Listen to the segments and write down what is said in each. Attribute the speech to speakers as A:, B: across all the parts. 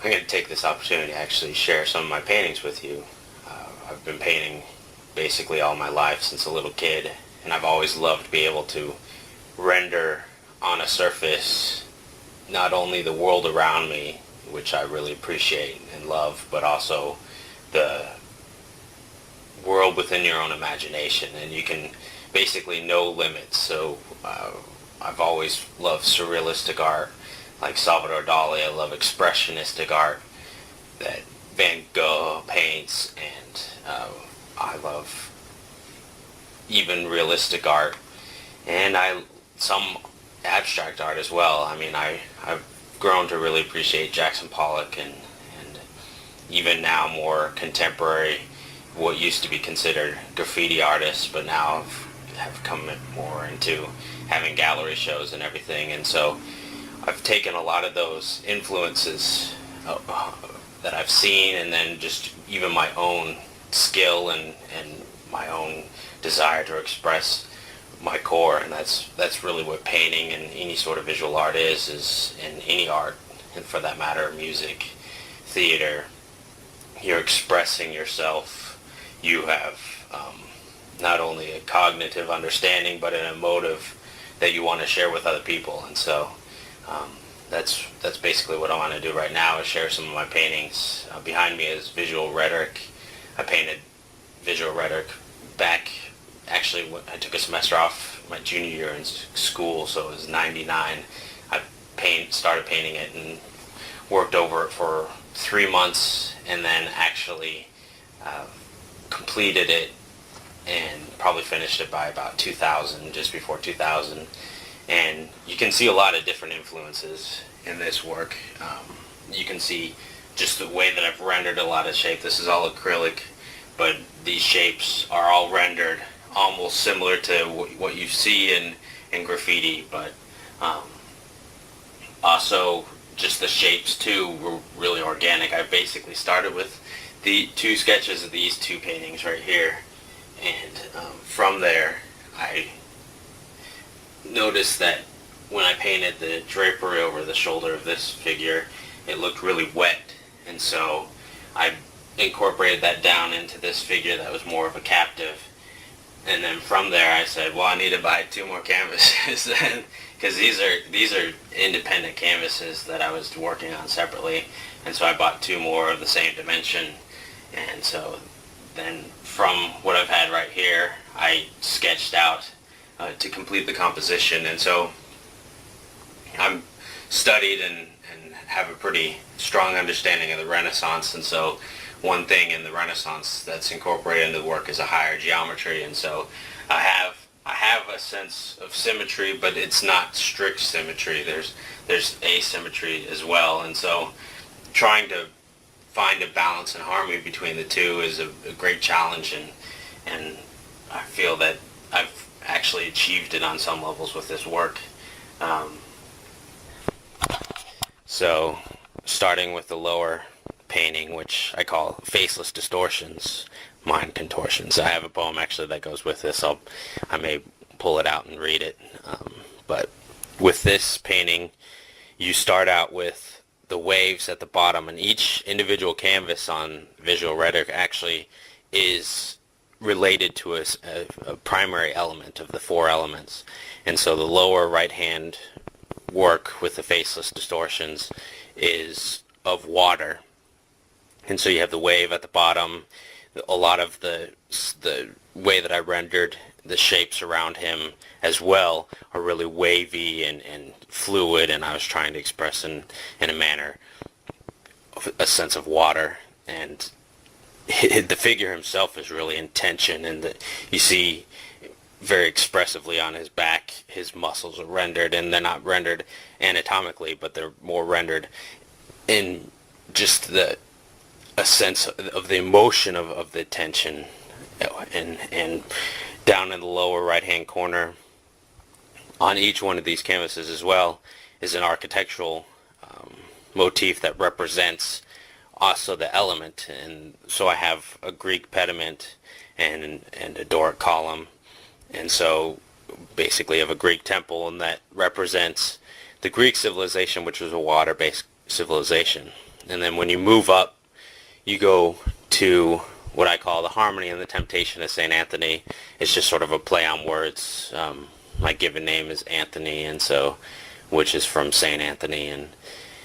A: I'm going to take this opportunity to actually share some of my paintings with you. I've been painting basically all my life since a little kid, and I've always loved to be able to render on a surface not only the world around me, which I really appreciate and love, but also the world within your own imagination, and you can basically no limits. So I've always loved surrealistic art like Salvador Dali. I love expressionistic art that Van Gogh paints, and I love even realistic art, and some abstract art as well. I mean, I've grown to really appreciate Jackson Pollock and even now more contemporary, what used to be considered graffiti artists, but now have come more into having gallery shows and everything. And so I've taken a lot of those influences that I've seen, and then just even my own skill and my own desire to express my core. And that's really what painting and any sort of visual art is in any art, and for that matter, music, theater. You're expressing yourself. You have not only a cognitive understanding, but an emotive that you want to share with other people. And so that's basically what I want to do right now, is share some of my paintings. Behind me is Visual Rhetoric. I painted Visual Rhetoric back, actually, I took a semester off my junior year in school, so it was 99. I started painting it and worked over it for 3 months, and then actually completed it and probably finished it by about 2000, just before 2000. And you can see a lot of different influences in this work. You can see just the way that I've rendered a lot of shape. This is all acrylic, but these shapes are all rendered almost similar to what you see in graffiti, but also just the shapes too were really organic. I basically started with the 2 sketches of these 2 paintings right here, and from there I noticed that when I painted the drapery over the shoulder of this figure, it looked really wet, and so I incorporated that down into this figure that was more of a captive. And then from there I said, well, I need to buy 2 more canvases because these are independent canvases that I was working on separately, and so I bought 2 more of the same dimension. And so then from what I've had right here, I sketched out to complete the composition. And so I'm studied and have a pretty strong understanding of the Renaissance, and so one thing in the Renaissance that's incorporated into the work is a higher geometry. And so I have a sense of symmetry, but it's not strict symmetry. There's asymmetry as well, and so trying to find a balance and harmony between the two is a great challenge, and I feel that I've actually achieved it on some levels with this work. So starting with the lower painting, which I call Faceless Distortions, Mind Contortions. I have a poem actually that goes with this. I may pull it out and read it. But with this painting, you start out with the waves at the bottom, and each individual canvas on Visual Rhetoric actually is related to a primary element of the 4 elements. And so the lower right hand work with the Faceless Distortions is of water. And so you have the wave at the bottom. A lot of the way that I rendered the shapes around him as well are really wavy and fluid, and I was trying to express in a manner of a sense of water. And the figure himself is really in tension, and you see very expressively on his back his muscles are rendered, and they're not rendered anatomically, but they're more rendered in just a sense of the emotion of the tension. And down in the lower right hand corner on each one of these canvases as well is an architectural motif that represents also the element. And so I have a Greek pediment and a Doric column, and so basically of a Greek temple, and that represents the Greek civilization, which was a water-based civilization. And then when you move up, you go to what I call the Harmony and the Temptation of St. Anthony. It's just sort of a play on words. My given name is Anthony, and so, which is from St. Anthony, and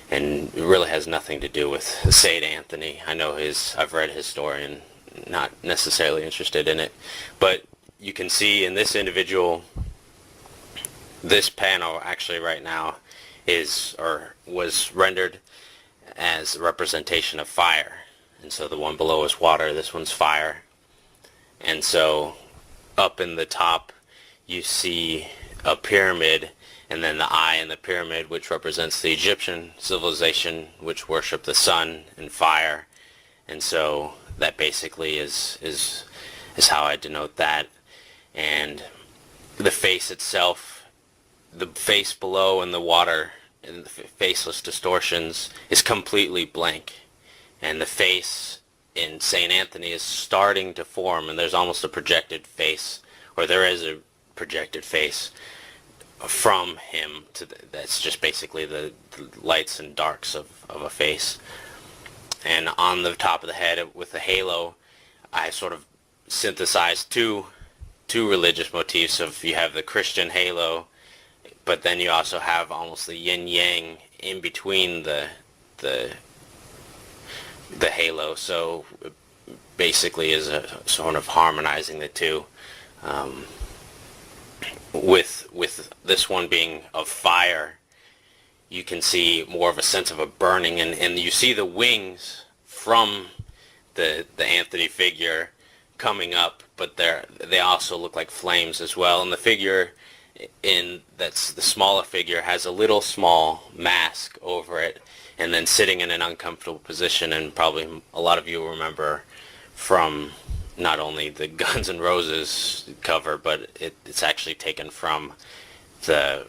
A: it really has nothing to do with St. Anthony. I know I've read his story and not necessarily interested in it. But you can see in this individual, this panel actually right now was rendered as a representation of fire. And so the one below is water, this one's fire. And so up in the top you see a pyramid, and then the eye in the pyramid, which represents the Egyptian civilization, which worshiped the sun and fire. And so that basically is how I denote that. And the face itself, the face below in the water and the faceless distortions is completely blank. And the face in St. Anthony is starting to form, and there's almost a projected face, or there is a projected face from him that's just basically the lights and darks of a face. And on the top of the head with the halo, I sort of synthesized two religious motifs. Of you have the Christian halo, but then you also have almost the yin yang in between the halo. So basically is a sort of harmonizing the two, with this one being of fire. You can see more of a sense of a burning, and you see the wings from the Anthony figure coming up, but they also look like flames as well. And the figure that's the smaller figure has a little small mask over it, and then sitting in an uncomfortable position. And probably a lot of you will remember from not only the Guns N' Roses cover, but it's actually taken from the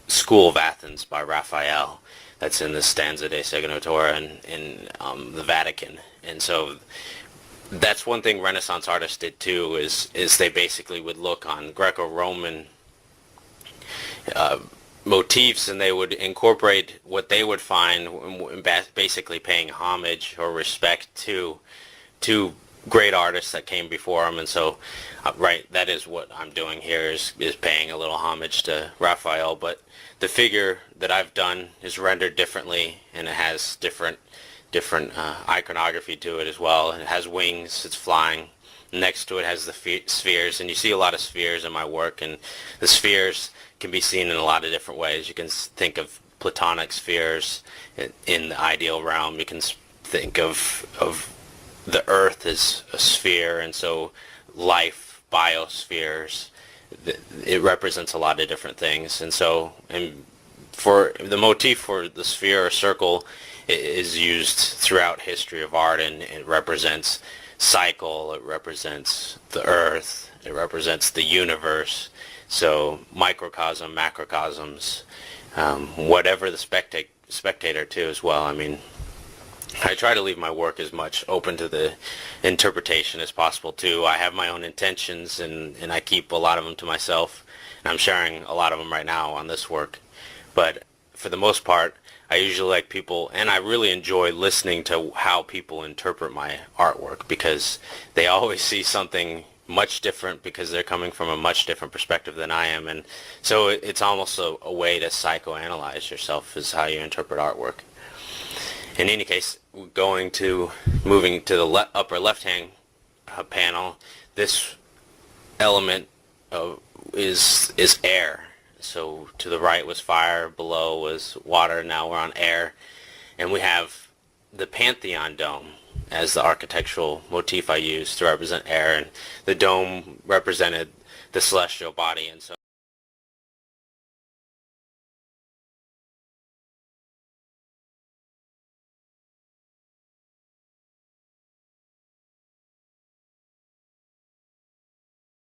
A: School of Athens by Raphael. That's in the Stanza de Segnatura in the Vatican. And so that's one thing Renaissance artists did too, is they basically would look on Greco-Roman motifs, and they would incorporate what they would find, basically paying homage or respect to great artists that came before them. And so right, that is what I'm doing here, is paying a little homage to Raphael. But the figure that I've done is rendered differently, and it has different iconography to it as well. It has wings, it's flying. Next to it has the spheres, and you see a lot of spheres in my work, and the spheres can be seen in a lot of different ways. You can think of Platonic spheres in the ideal realm. You can think of the earth as a sphere, and so life, biospheres, it represents a lot of different things. And so, and for the motif for the sphere or circle is used throughout history of art, and it represents cycle, it represents the earth, it represents the universe. So microcosm, macrocosms, whatever the spectator too as well. I mean, I try to leave my work as much open to the interpretation as possible too. I have my own intentions, and I keep a lot of them to myself, and I'm sharing a lot of them right now on this work. But for the most part, I usually like people, and I really enjoy listening to how people interpret my artwork, because they always see something much different, because they're coming from a much different perspective than I am. And so it's almost a way to psychoanalyze yourself, is how you interpret artwork. In any case, moving to the upper left-hand panel, this element is air. So to the right was fire, below was water, now we're on air. And we have the Pantheon dome as the architectural motif I used to represent air, and the dome represented the celestial body. And so